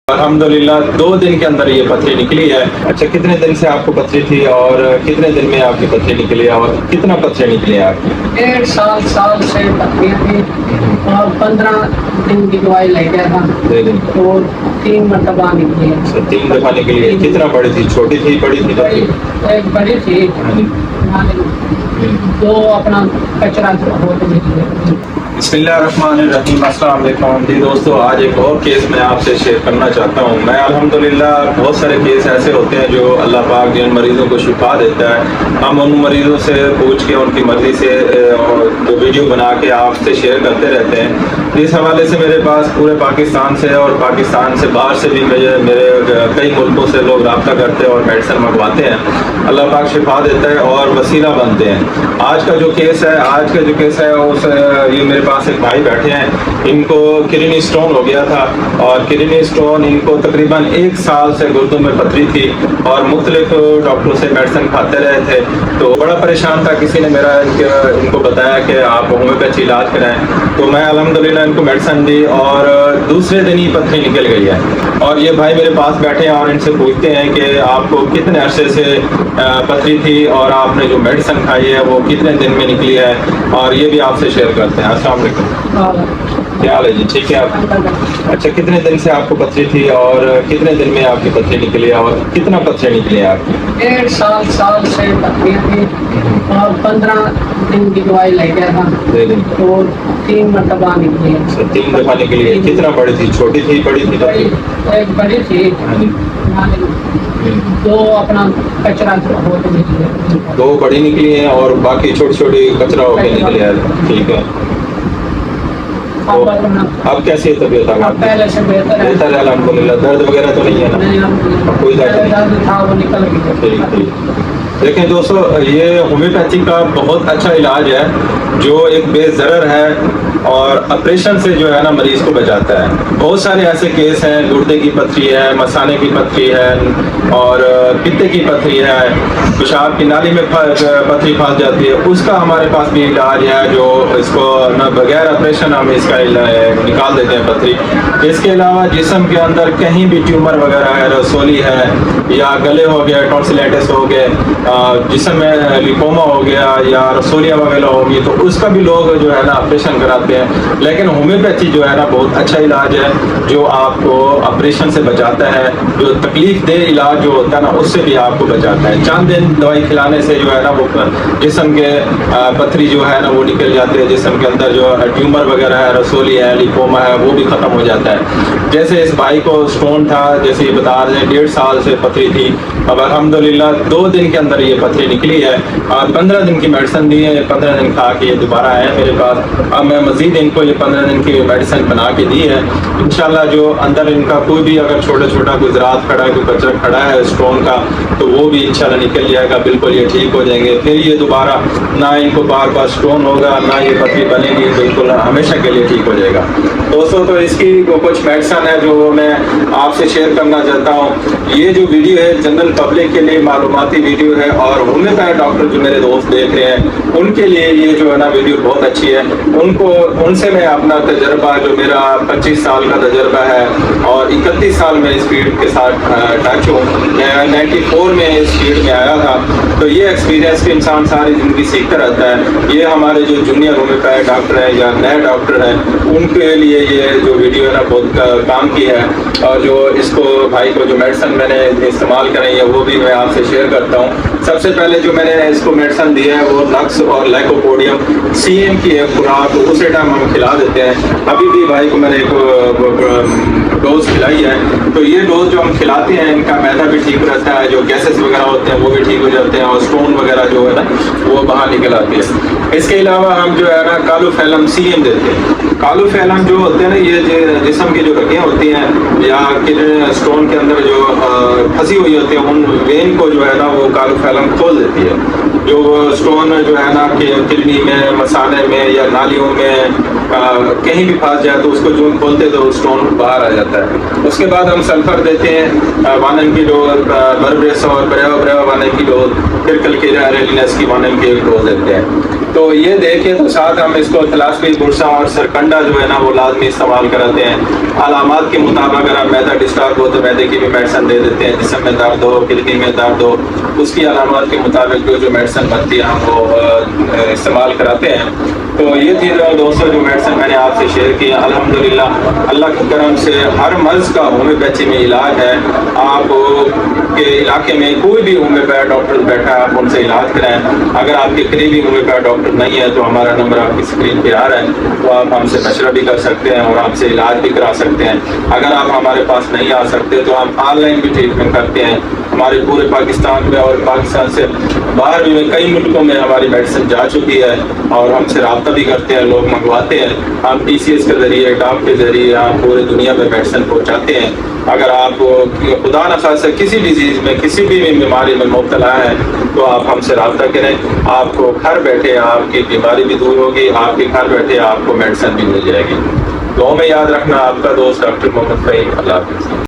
अल्हम्दुलिल्लाह 2 दिन के अंदर ये पथरी निकली है। अच्छा, कितने दिन से आपको पथरी थी और कितने दिन में आपकी पथरी निकली है और कितना पथरी निकली है आपकी? 1.5 साल से पथरी थी और 15 दिन की दवाई ले गया था 2 दिन तो 3 मरतबा निकली है। अच्छा, 3 दफा निकली है। कितना बड़ी थी, छोटी थी, बड़ी थी? एक बड़ी थी, दो अपना कचरा होते निकले। बिस्मिल्लाहिर्रहमानिर्रहीम। अस्सलाम वालेकुम जी दोस्तों, आज एक और केस मैं आपसे शेयर करना चाहता हूँ। मैं अल्हम्दुलिल्लाह बहुत सारे केस ऐसे होते हैं जो अल्लाह पाक जिन मरीज़ों को शिफा देता है, हम उन मरीज़ों से पूछ के उनकी मर्ज़ी से तो वीडियो बना के आपसे शेयर करते रहते हैं। इस हवाले से मेरे पास पूरे पाकिस्तान से और पाकिस्तान से बाहर से भी मेरे कई मुल्कों से लोग रब्ता करते हैं और मेडिसिन मंगवाते हैं। अल्लाह पाक शिफा देता है और वसीला बनते हैं। आज का जो केस है उस ये मेरे पास एक भाई बैठे हैं, इनको किडनी स्टोन हो गया था और किडनी स्टोन इनको तकरीबन 1 साल से गुर्दों में पथरी थी और मुख्तलिफ डॉक्टरों से मेडिसिन खाते रहे थे। तो बड़ा परेशान था, किसी ने मेरा इनको बताया कि आप होम्योपैथी इलाज कराएं, तो मैं अल्हम्दुलिल्लाह इनको मेडिसिन दी और दूसरे दिन ही पथरी निकल गई है। और ये भाई मेरे पास बैठे हैं और इनसे पूछते हैं कि आपको कितने अरसे से पथरी थी और आपने जो मेडिसिन खाई है वो कितने दिन में निकली है, और ये भी आपसे शेयर करते हैं। अस्सलाम वालेकुम, क्या हाल है जी? ठीक है आप? अच्छा, कितने दिन से आपको पथरी थी और कितने दिन में आपकी पथरी निकली है और कितना पथरी निकली है आपकी? 1.5 साल से पथरी थी और 15 दिन की दवाई ले गया था 2 दिन तो 3 मरतबा निकली है। अच्छा, 3 दफा निकली है। कितना बड़ी थी, छोटी थी, बड़ी थी? एक बड़ी थी, दो अपना कचरा होते निकले। 2 बड़ी निकली हैं और बाकी छोटी छोटी कचरा होकर निकले हैं। ठीक है, तो अब कैसी है तबीयत आपकी? पहले से बेहतर बेहतर है अल्हम्दुलिल्लाह। दर्द वगैरह तो नहीं है ना? कोई दर्द नहीं? था वो निकल गया। ठीक ठीक। देखें दोस्तों, ये होम्योपैथी का बहुत अच्छा इलाज है जो एक बेज़रर है और ऑपरेशन से जो है ना मरीज़ को बचाता है। बहुत सारे ऐसे केस हैं, गुर्दे की पथरी है, मसाने की पथरी है और पित्ते की पथरी है, पेशाब की नाली में पथरी फंस जाती है, उसका हमारे पास भी इलाज है जो इसको न बगैर ऑपरेशन हम इसका निकाल देते हैं पथरी। इसके अलावा जिस्म के अंदर कहीं भी ट्यूमर वगैरह है, रसोली है या गले हो गया, टॉन्सिलाइटिस हो गए, जिस्म में लिपोमा हो गया या रसोलियाँ वगैरह होगी, तो उसका भी लोग जो है ना ऑपरेशन कराते हैं। लेकिन होम्योपैथी जो है ना बहुत अच्छा इलाज है जो आपको ऑपरेशन से बचाता है, जो तकलीफ दे इलाज जो होता है ना उससे भी आपको बचाता है। चंद दिन दवाई खिलाने से जो है ना वो जिस्म के पथरी जो है ना वो निकल जाते हैं, जिस्म के अंदर जो ट्यूमर वगैरह है, रसोली है, लिपोमा है, वो भी ख़त्म हो जाता है। जैसे इस भाई को स्टोन था, जैसे ये बता रहे हैं 1.5 साल से पथरी थी, अब अल्हम्दुलिल्लाह 2 दिन के अंदर ये पथरी निकली है और 15 दिन की मेडिसिन दी है। 15 दिन खा के ये दोबारा आए मेरे पास। अब मैं मज़ीद इनको ये 15 दिन की मेडिसिन बना के दी है। इंशाल्लाह जो अंदर इनका कोई भी अगर छोटा छोटा कोई ज़रात खड़ा है, कोई कचरा खड़ा है स्टोन का, तो वो भी इंशाल्लाह निकल जाएगा, बिल्कुल ये ठीक हो जाएंगे। फिर ये दोबारा ना इनको बार बार स्टोन होगा, ना ये पथरी बनेगी, बिल्कुल हमेशा के लिए ठीक हो जाएगा। दोस्तों, तो इसकी कुछ मेडिसिन है जो मैं आपसे शेयर करना चाहता हूँ। ये जो वीडियो है जनरल पब्लिक के लिए मालूमाती वीडियो है और होम्योपैथ डॉक्टर जो मेरे दोस्त देख रहे हैं उनके लिए ये जो है ना वीडियो बहुत अच्छी है। उनसे मैं अपना तजर्बा, जो मेरा 25 साल का तजर्बा है और 31 साल में इस फील्ड के साथ टच हूँ। मैं 94 में इस फील्ड में आया था, तो ये एक्सपीरियंस भी इंसान सारी ज़िंदगी सीखता रहता है। ये हमारे जो जूनियर होम्योपैथ डॉक्टर हैं या नए डॉक्टर हैं उनके लिए ये जो वीडियो है ना बहुत काम की है। और जो इसको भाई को जो मेडिसिन मैंने इस्तेमाल कराई है वो भी मैं आपसे शेयर करता हूँ। सबसे पहले जो मैंने इसको मेडिसिन दी है वो नक्स और लाइकोपोडियम CM की है खुराक, उसे टाइम हम खिला देते हैं। अभी भी भाई को मैंने एक डोज खिलाई है, तो ये डोज जो हम खिलाते हैं इनका मैदा भी ठीक रहता है, जो गैसेस वगैरह होते हैं वो भी ठीक हो जाते हैं और स्टोन वगैरह जो है ना वो बाहर निकल आती है। इसके अलावा हम जो है ना कालोफेलम CM देते हैं। कालोफेलम जो होते हैं ना ये जिस्म की जो रगें होती हैं या किडनी स्टोन के अंदर जो फंसी हुई होती है उन वेन को जो है ना वो कालोफेलम खोल देती है। जो स्टोन जो है ना कि किडनी में, मसाने में या नालियों में कहीं भी फंस जाए तो उसको जो खोलते तो स्टोन बाहर आ जाता है। उसके बाद हम सल्फर देते हैं 1 mg की डोज, बर्ब्रेस और ब्रेवा 1 mg की डोज, फिर कल की रेलिनस की 1 mg की डोज देते हैं। تو یہ دیکھیں تو ساتھ ہم اس کو تلاسپی برسا اور سرکنڈا جو ہے نا وہ لازمی استعمال کراتے ہیں. علامات کے مطابق اگر ہم میدا ڈسٹرب ہو تو میدے کی بھی میڈیسن دے دیتے ہیں. جسم میں درد ہو, کڈنی میں درد ہو, اس کی علامات کے مطابق جو میڈیسن بنتی ہے ہم وہ استعمال کراتے ہیں. تو یہ تھی دوستوں جو میڈیسن میں نے آپ سے شیئر کی. الحمدللہ اللہ کے کرم سے ہر مرض کا ہومیوپیتھی میں علاج ہے. آپ کے علاقے میں کوئی بھی ہومیوپیتھ ڈاکٹر بیٹھا ہے, آپ ان سے علاج کرائیں. اگر آپ کے قریبی ہومیوپیتھ ڈاکٹر نہیں ہے تو ہمارا نمبر آپ کی اسکرین پہ آ رہا ہے, تو آپ ہم سے مشورہ بھی کر سکتے ہیں اور آپ سے علاج بھی کرا سکتے ہیں. اگر آپ ہمارے پاس نہیں آ سکتے تو ہم آن لائن بھی ٹریٹمنٹ کرتے ہیں. ہمارے پورے پاکستان میں اور پاکستان سے باہر بھی کئی ملکوں میں ہماری میڈیسن جا چکی ہے اور ہم سے رابطہ بھی کرتے ہیں, لوگ منگواتے ہیں. ہم TCS کے ذریعے, ڈاک کے ذریعے ہم پورے دنیا میں میڈیسن پہنچاتے ہیں. اگر آپ خدا نخواستہ کسی ڈیزیز میں, کسی بھی بیماری میں مبتلا ہیں تو آپ ہم سے رابطہ کریں. آپ کو گھر بیٹھے آپ کی بیماری بھی دور ہوگی, آپ کے گھر بیٹھے آپ کو میڈیسن بھی مل جائے گی. دعاؤں میں یاد رکھنا. آپ کا دوست ڈاکٹر محمد فہیم. اللہ حافظ.